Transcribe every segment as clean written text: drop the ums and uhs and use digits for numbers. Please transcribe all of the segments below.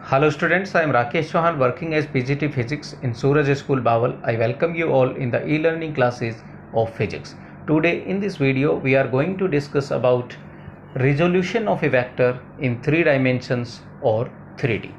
Hello students, I am Rakesh Chauhan working as PGT Physics in Suraj School Bawal. I welcome you all in the e-learning classes of physics. Today in this video we are going to discuss about resolution of a vector in 3 dimensions or 3D.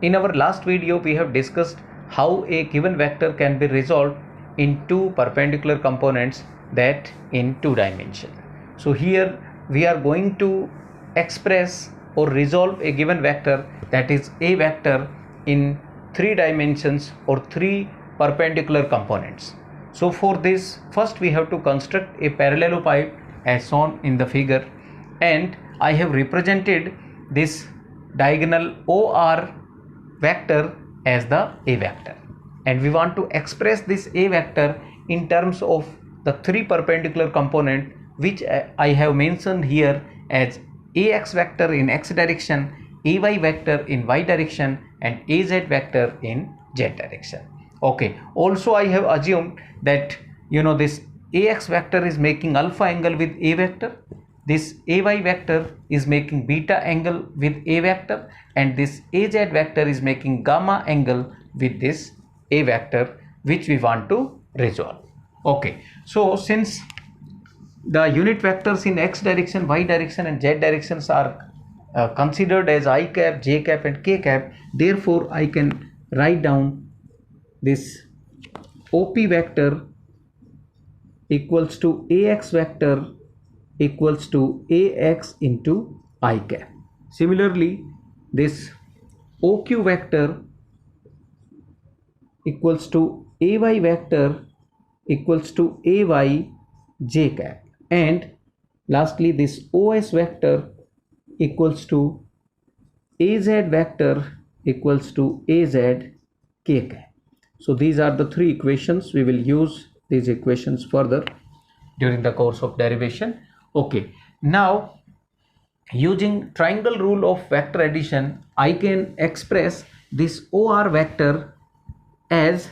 In our last video we have discussed how a given vector can be resolved in two perpendicular components that in 2 dimensions. So here we are going to express or resolve a given vector, that is a vector, in 3 dimensions or 3 perpendicular components. So for this, first we have to construct a parallelopipe as shown in the figure, and I have represented this diagonal OR vector as the a vector, and we want to express this a vector in terms of the 3 perpendicular component which I have mentioned here as ax vector in x direction, ay vector in y direction, and az vector in z direction. Okay, also I have assumed that this ax vector is making alpha angle with a vector, this ay vector is making beta angle with a vector, and this az vector is making gamma angle with this a vector which we want to resolve. Okay, so since the unit vectors in x direction, y direction, and z directions are considered as I cap, j cap, and k cap, therefore I can write down this OP vector equals to ax vector equals to ax into I cap. Similarly, this OQ vector equals to ay vector equals to ay j cap, and lastly this OS vector equals to az vector equals to az k cap. So these are the 3 equations. We will use these equations further during the course of derivation. Okay, now using triangle rule of vector addition, I can express this OR vector as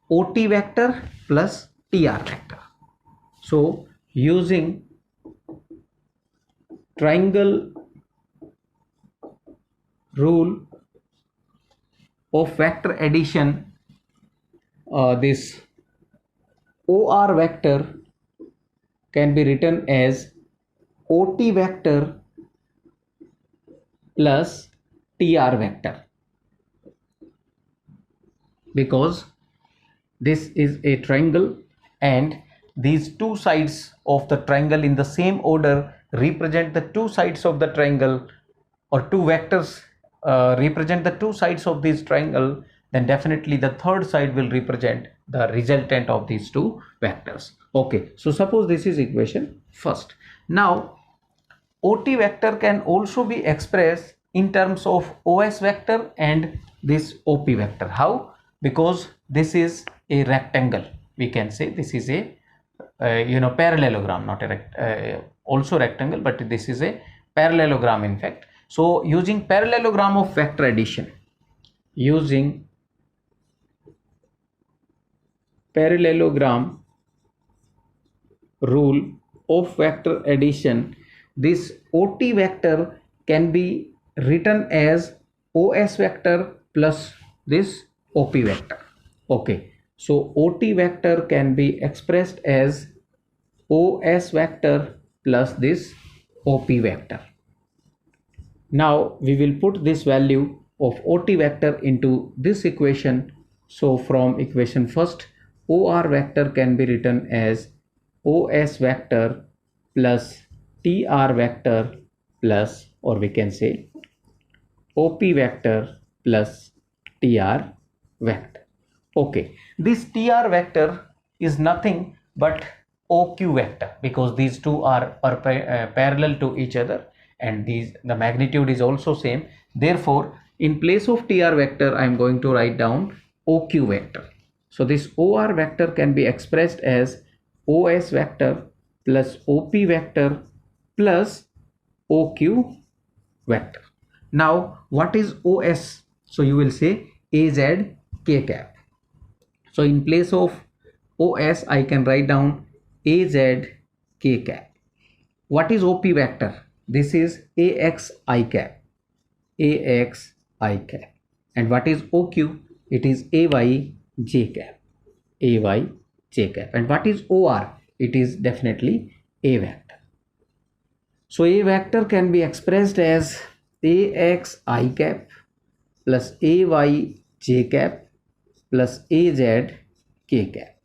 OT vector plus TR vector. So using triangle rule of vector addition, this OR vector can be written as OT vector plus TR vector, because this is a triangle and these 2 sides of the triangle in the same order represent the 2 sides of the triangle, or 2 vectors represent the 2 sides of this triangle, then definitely the third side will represent the resultant of these 2 vectors. Okay, so suppose this is equation first. Now OT vector can also be expressed in terms of OS vector and this OP vector. How? Because this is a rectangle. We can say this is a parallelogram, not a also rectangle, but this is a parallelogram in fact. So using parallelogram of vector addition, using parallelogram rule of vector addition, this OT vector can be written as OS vector plus this OP vector. Okay, so OT vector can be expressed as OS vector plus this OP vector. Now we will put this value of OT vector into this equation. So from equation first, OR vector can be written as OS vector plus TR vector plus, or we can say OP vector plus TR vector. Okay, this TR vector is nothing but OQ vector, because these 2 are parallel to each other and the magnitude is also same. Therefore in place of TR vector I am going to write down OQ vector. So this OR vector can be expressed as OS vector plus OP vector plus OQ vector. Now what is OS? So you will say AZ k cap. So in place of OS I can write down AZ k cap. What is OP vector? This is AX I cap. AX I cap. And what is OQ? It is AY j cap. AY j cap. And what is OR? It is definitely A vector. So A vector can be expressed as AX I cap plus AY j cap plus AZ k cap.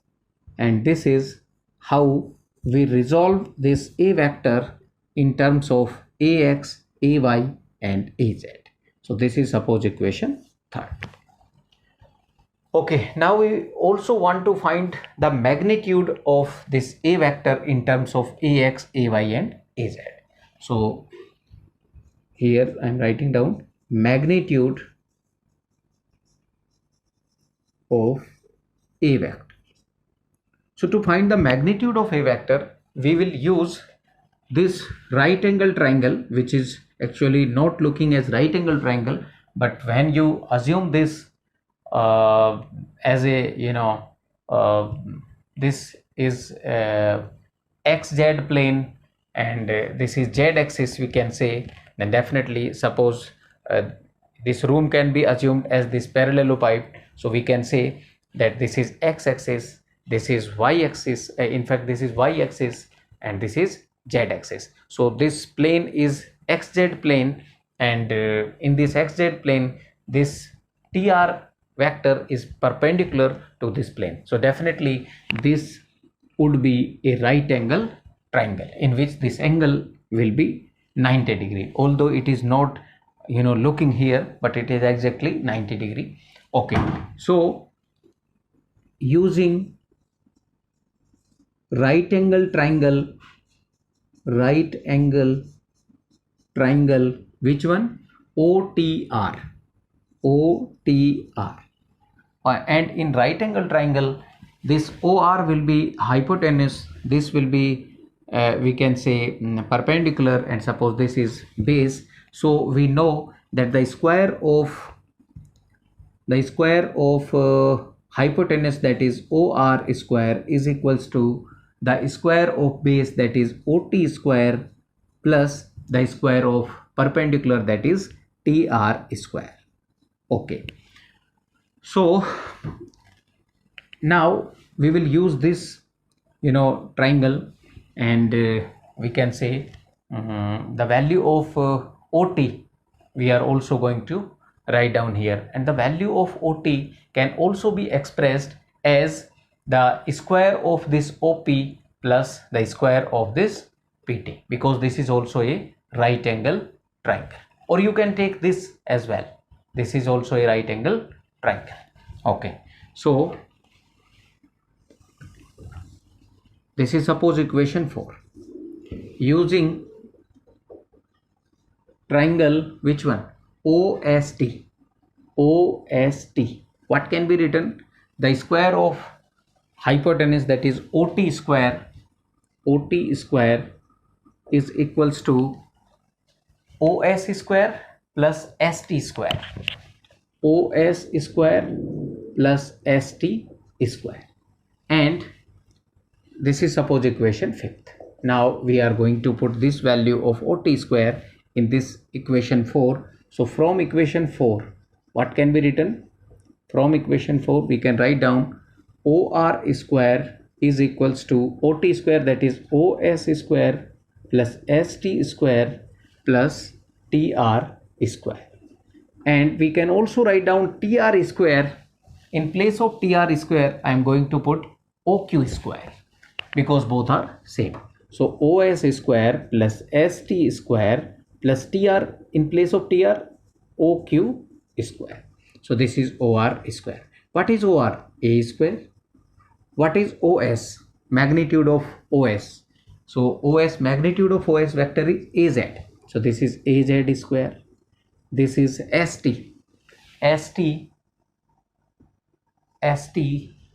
And this is how we resolve this A vector in terms of AX, AY and AZ. So this is suppose equation 3rd. Okay, now we also want to find the magnitude of this A vector in terms of AX, AY and AZ. So here I am writing down magnitude of A vector. So to find the magnitude of A vector, we will use this right angle triangle, which is actually not looking as right angle triangle, but when you assume this as a this is xz plane and this is z axis, we can say, then definitely suppose this room can be assumed as this parallelopipe. So we can say that this is x axis, this is y axis, in fact this is y axis and this is z axis. So this plane is xz plane, and in this xz plane this tr vector is perpendicular to this plane. So definitely this would be a right angle triangle in which this angle will be 90 degree, although it is not looking here, but it is exactly 90 degree. Okay, so using right angle triangle, which one? OTR. And in right angle triangle, this OR will be hypotenuse, this will be we can say perpendicular, and suppose this is base. So we know that the square of hypotenuse, that is OR square, is equals to the square of base, that is OT square, plus the square of perpendicular, that is TR square. Okay, so now we will use this triangle, and we can say the value of OT we are also going to write down here, and the value of OT can also be expressed as the square of this OP plus the square of this PT, because this is also a right angle triangle. Or you can take this as well, this is also a right angle triangle. Okay, so this is suppose equation 4. Using triangle, which one? OST. What can be written? The square of hypotenuse, that is OT square is equals to OS square plus ST square. OS square plus ST square. And this is suppose equation 5th. Now we are going to put this value of OT square in this equation 4. So from equation 4, what can be written? From equation 4 we can write down OR square is equals to OT square, that is OS square plus ST square plus TR square. And we can also write down TR square. In place of TR square I am going to put OQ square, because both are same. So OS square plus ST square plus TR, in place of TR OQ square. So this is OR square. What is OR? A square. What is OS? Magnitude of OS. So OS, magnitude of OS vector is AZ. So this is AZ square. This is ST.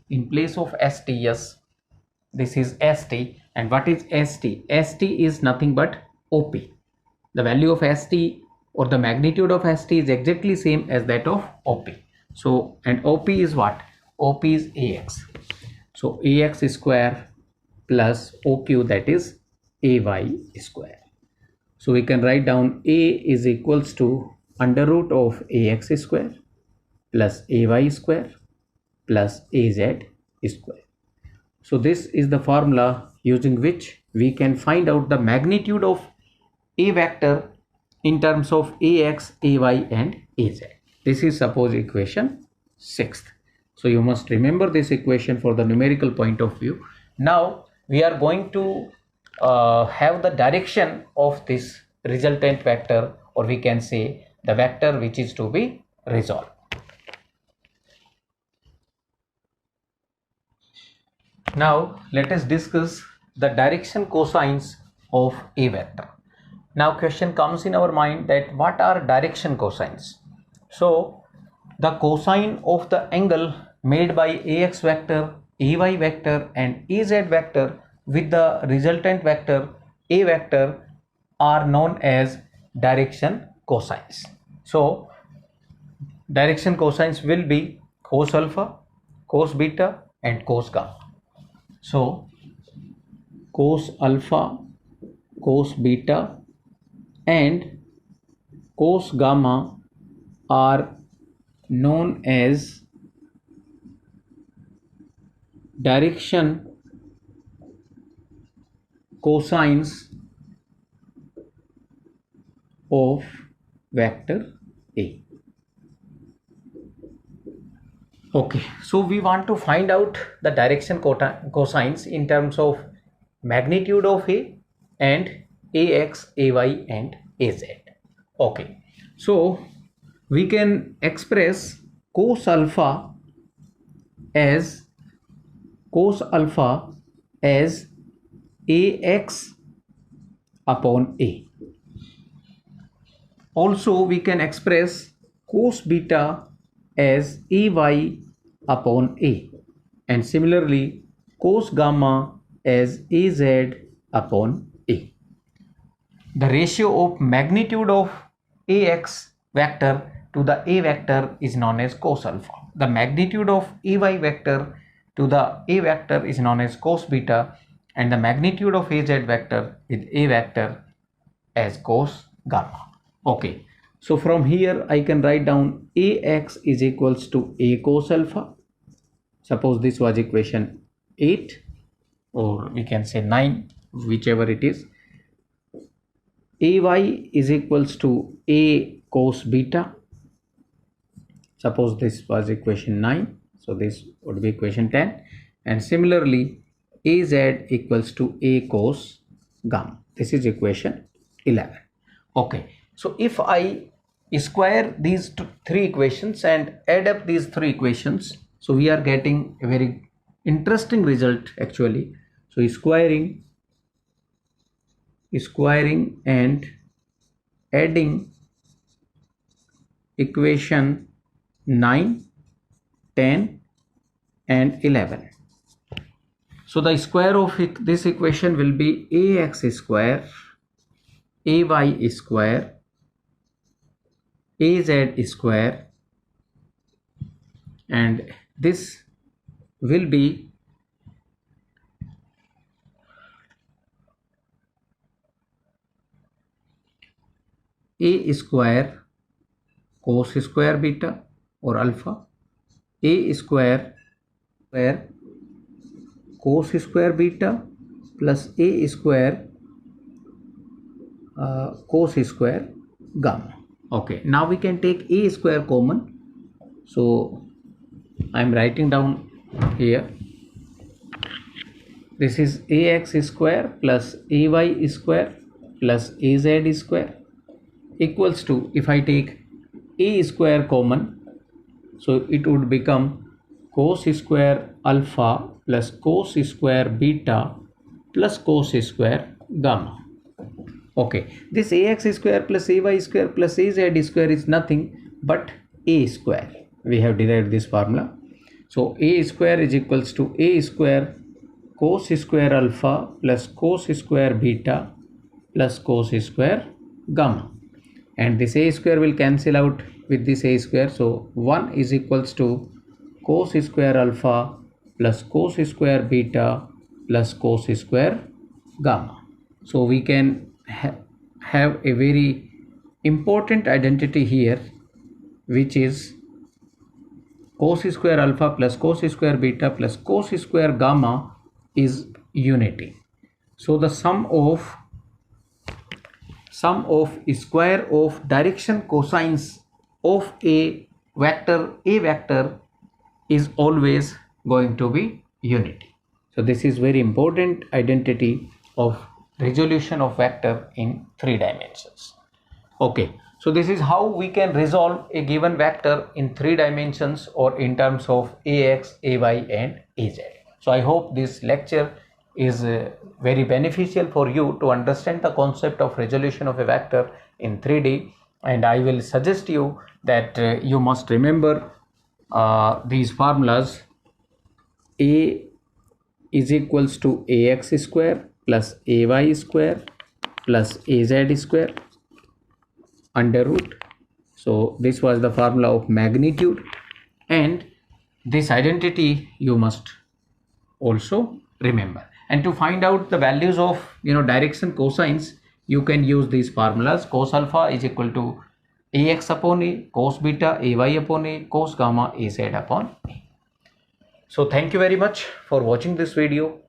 In place of ST, yes, this is ST. And what is ST? ST is nothing but OP. The value of ST or the magnitude of ST is exactly same as that of OP. So, and OP is what? OP is AX. So AX square plus OQ, that is AY square. So we can write down A is equals to under root of AX square plus ay square plus az square. So this is the formula using which we can find out the magnitude of a vector in terms of ax, ay and az. This is suppose equation 6th. So you must remember this equation for the numerical point of view. Now we are going to have the direction of this resultant vector, or we can say the vector which is to be resolved. Now let us discuss the direction cosines of a vector. Now question comes in our mind that what are direction cosines? So the cosine of the angle made by ax vector, ay vector and az vector with the resultant vector a vector are known as direction cosines. So direction cosines will be cos alpha, cos beta and cos gamma. So cos alpha, cos beta and cos gamma are known as direction cosines of vector A. Okay, so we want to find out the direction cosines in terms of magnitude of A and ax, ay and az. Okay, so we can express cos alpha as ax upon A. Also we can express cos beta as ay upon A, and similarly cos gamma as az upon A. The ratio of magnitude of ax vector to the A vector is known as cos alpha. The magnitude of ay vector to the A vector is known as cos beta, and the magnitude of az vector with A vector as cos gamma. Okay, so from here I can write down ax is equals to a cos alpha. Suppose this was equation 8, or we can say 9, whichever it is. Ay is equals to a cos beta. Suppose this was equation 9, so this would be equation 10, and similarly az equals to a cos gamma. This is equation 11. Okay, so if I square these three equations and add up these three equations, so we are getting a very interesting result actually. So squaring and adding equation 9, 10 and 11. So the square of this equation will be ax square, ay square, az square, and this will be a square cos square beta or alpha, a square cos square beta plus a square cos square gamma. Okay, now we can take a square common, so I am writing down here. This is ax square plus ay square plus az square equals to, if I take a square common, so it would become cos square alpha plus cos square beta plus cos square gamma. Okay, this ax square plus ay square plus az square is nothing but a square. We have derived this formula. So a square is equals to a square cos square alpha plus cos square beta plus cos square gamma, and this a square will cancel out with this a square, so 1 is equals to cos square alpha plus cos square beta plus cos square gamma. So we can have a very important identity here, which is cos square alpha plus cos square beta plus cos square gamma is unity. So the sum of square of direction cosines of a vector is always going to be unity. So this is very important identity of resolution of vector in 3 dimensions. Okay, so this is how we can resolve a given vector in 3 dimensions or in terms of ax, ay and az. So I hope this lecture is very beneficial for you to understand the concept of resolution of a vector in 3D, and I will suggest you that you must remember these formulas. A is equals to ax square plus ay square plus az square under root. So this was the formula of magnitude, and this identity you must also remember. And to find out the values of direction cosines, you can use these formulas. Cos alpha is equal to ax upon a, cos beta ay upon a, cos gamma az upon a. So thank you very much for watching this video.